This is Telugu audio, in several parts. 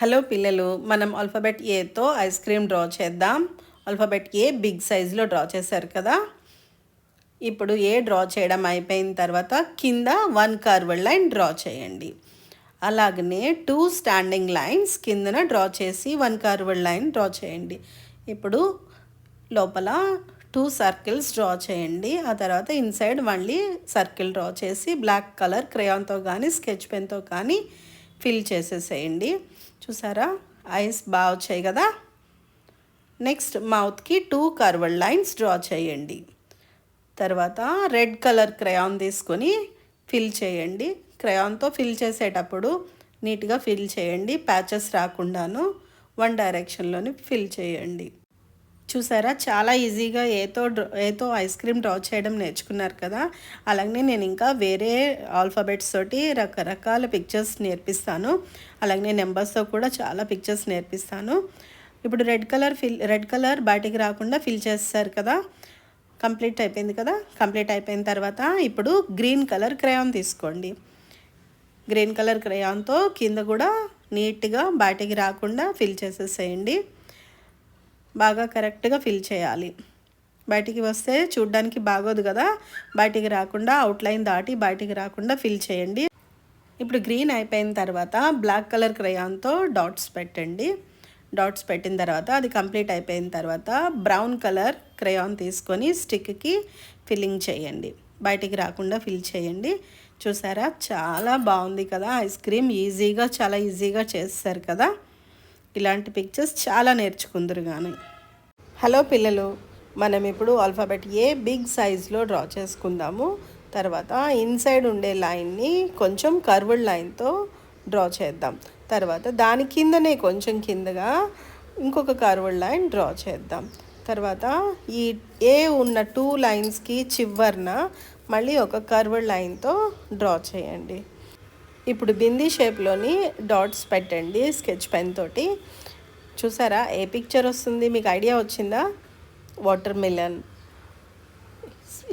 హలో పిల్లలు, మనం ఆల్ఫాబెట్ ఏతో ఐస్ క్రీమ్ డ్రా చేద్దాం. ఆల్ఫాబెట్ ఏ బిగ్ సైజులో డ్రా చేశారు కదా. ఇప్పుడు ఏ డ్రా చేయడం అయిపోయిన తర్వాత కింద 1 కర్వ్డ్ లైన్ డ్రా చేయండి. అలాగనే 2 స్టాండింగ్ లైన్స్ కిందన డ్రా చేసి 1 కర్వ్డ్ లైన్ డ్రా చేయండి. ఇప్పుడు లోపల 2 సర్కిల్స్ డ్రా చేయండి. ఆ తర్వాత ఇన్సైడ్ మళ్ళీ సర్కిల్ డ్రా చేసి బ్లాక్ కలర్ క్రేయాన్తో కానీ స్కెచ్ పెన్తో కానీ ఫిల్ చేసేసేయండి. చూసారా, ఐస్ బాగా వచ్చాయి కదా. నెక్స్ట్ మౌత్కి 2 కర్వ్డ్ లైన్స్ డ్రా చేయండి. తర్వాత రెడ్ కలర్ క్రేయాన్ తీసుకొని ఫిల్ చేయండి. క్రేయాన్తో ఫిల్ చేసేటప్పుడు నీట్గా ఫిల్ చేయండి, ప్యాచెస్ రాకుండాను 1 డైరెక్షన్లోని ఫిల్ చేయండి. చూసారా, చాలా ఈజీగా ఏతో ఐస్ క్రీమ్ డ్రా చేయడం నేర్చుకున్నారు కదా. అలాగనే నేను ఇంకా వేరే ఆల్ఫాబెట్స్ తోటి రకరకాల పిక్చర్స్ నేర్పిస్తాను. అలాగనే నెంబర్స్తో కూడా చాలా పిక్చర్స్ నేర్పిస్తాను. ఇప్పుడు రెడ్ కలర్ బయటికి రాకుండా ఫిల్ చేస్తారు కదా. కంప్లీట్ అయిపోయింది కదా. కంప్లీట్ అయిపోయిన తర్వాత ఇప్పుడు గ్రీన్ కలర్ క్రేయాన్ తీసుకోండి. గ్రీన్ కలర్ క్రేయాన్తో కింద కూడా నీట్గా బయటికి రాకుండా ఫిల్ చేసేసేయండి. బాగా కరెక్ట్గా ఫిల్ చేయాలి. బయటికి వస్తే చూడ్డానికి బాగోదు కదా. బయటికి రాకుండా అవుట్లైన్ దాటి బయటికి రాకుండా ఫిల్ చేయండి. ఇప్పుడు గ్రీన్ అయిపోయిన తర్వాత బ్లాక్ కలర్ క్రేయాన్తో డాట్స్ పెట్టండి. డాట్స్ పెట్టిన తర్వాత అది కంప్లీట్ అయిపోయిన తర్వాత బ్రౌన్ కలర్ క్రేయాన్ తీసుకొని స్టిక్కి ఫిల్లింగ్ చేయండి. బయటికి రాకుండా ఫిల్ చేయండి. చూసారా, చాలా బాగుంది కదా. ఐస్ క్రీమ్ చాలా ఈజీగా చేస్తారు కదా. ఇలాంటి పిక్చర్స్ చాలా నేర్చుకుందరు కానీ. హలో పిల్లలు, మనం ఇప్పుడు ఆల్ఫాబెట్ ఏ బిగ్ సైజులో డ్రా చేసుకుందాము. తర్వాత ఇన్సైడ్ ఉండే లైన్ని కొంచెం కర్వ్డ్ లైన్తో డ్రా చేద్దాం. తర్వాత దాని కిందనే కొంచెం కిందగా ఇంకొక కర్వ్డ్ లైన్ డ్రా చేద్దాం. తర్వాత ఈ ఏ ఉన్న 2 లైన్స్కి చివరన మళ్ళీ ఒక కర్వ్డ్ లైన్తో డ్రా చేయండి. ఇప్పుడు బిందీ షేప్లోని డాట్స్ పెట్టండి స్కెచ్ పెన్ తోటి. చూసారా, ఏ పిక్చర్ వస్తుంది మీకు ఐడియా వచ్చిందా? Water melon.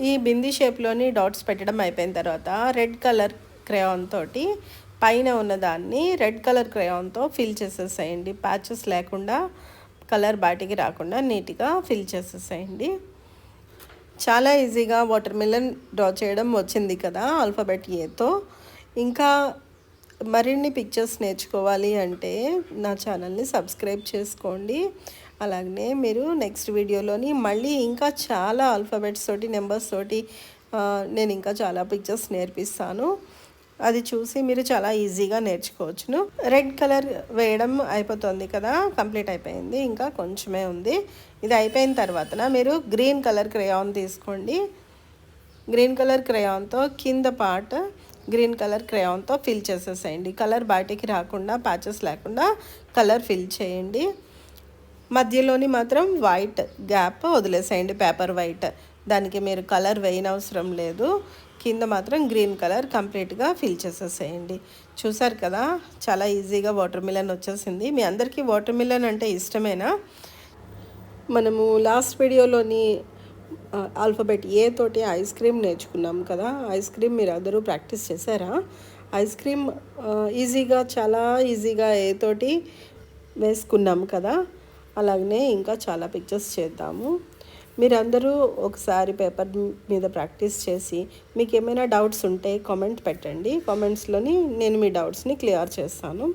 ఈ బిందీ షేప్లోని డాట్స్ పెట్టడం అయిపోయిన తర్వాత రెడ్ కలర్ క్రేయాన్ తోటి పైన ఉన్నదాన్ని రెడ్ కలర్ క్రేయాన్తో ఫిల్ చేసేసేయండి. ప్యాచెస్ లేకుండా, కలర్ బయటికి రాకుండా నీట్గా ఫిల్ చేసేసేయండి. చాలా ఈజీగా వాటర్ మిలన్ డ్రా చేయడం వచ్చింది కదా ఆల్ఫాబెట్ ఏతో. ఇంకా మరిన్ని పిక్చర్స్ నేర్చుకోవాలి అంటే నా ఛానల్ని సబ్స్క్రైబ్ చేసుకోండి. అలాగనే మీరు నెక్స్ట్ వీడియోలోని మళ్ళీ ఇంకా చాలా ఆల్ఫాబెట్స్ తోటి నెంబర్స్ తోటి నేను ఇంకా చాలా పిక్చర్స్ నేర్పిస్తాను. అది చూసి మీరు చాలా ఈజీగా నేర్చుకోవచ్చును. రెడ్ కలర్ వేయడం అయిపోతుంది కదా, కంప్లీట్ అయిపోయింది. ఇంకా కొంచెమే ఉంది. ఇది అయిపోయిన తర్వాత మీరు గ్రీన్ కలర్ క్రేయాన్ తీసుకోండి. గ్రీన్ కలర్ క్రేయాన్తో కింద పార్ట్ గ్రీన్ కలర్ క్రేయాన్తో ఫిల్ చేసేసేయండి. కలర్ బయటికి రాకుండా, ప్యాచెస్ లేకుండా కలర్ ఫిల్ చేయండి. మధ్యలోని మాత్రం వైట్ గ్యాప్ వదిలేసేయండి, పేపర్ వైట్. దానికి మీరు కలర్ వేయనవసరం లేదు. కింద మాత్రం గ్రీన్ కలర్ కంప్లీట్గా ఫిల్ చేసేసేయండి. చూసారు కదా, చాలా ఈజీగా వాటర్ మిలన్ వచ్చేసింది. మీ అందరికీ వాటర్ మిలన్ అంటే ఇష్టమేనా? మనము లాస్ట్ వీడియోలోని ఆల్ఫాబెట్ ఏ తోటి ఐస్ క్రీమ్ నేర్చుకున్నాం కదా. ఐస్ క్రీమ్ మీరు అందరూ ప్రాక్టీస్ చేశారా? ఐస్ క్రీమ్ చాలా ఈజీగా ఏ తోటి వేసుకున్నాం కదా. అలాగనే ఇంకా చాలా పిక్చర్స్ చేద్దాము. మీరందరూ ఒకసారి పేపర్ మీద ప్రాక్టీస్ చేసి మీకు ఏమైనా డౌట్స్ ఉంటే కామెంట్ పెట్టండి. కామెంట్స్లోని నేను మీ డౌట్స్ని క్లియర్ చేస్తాను.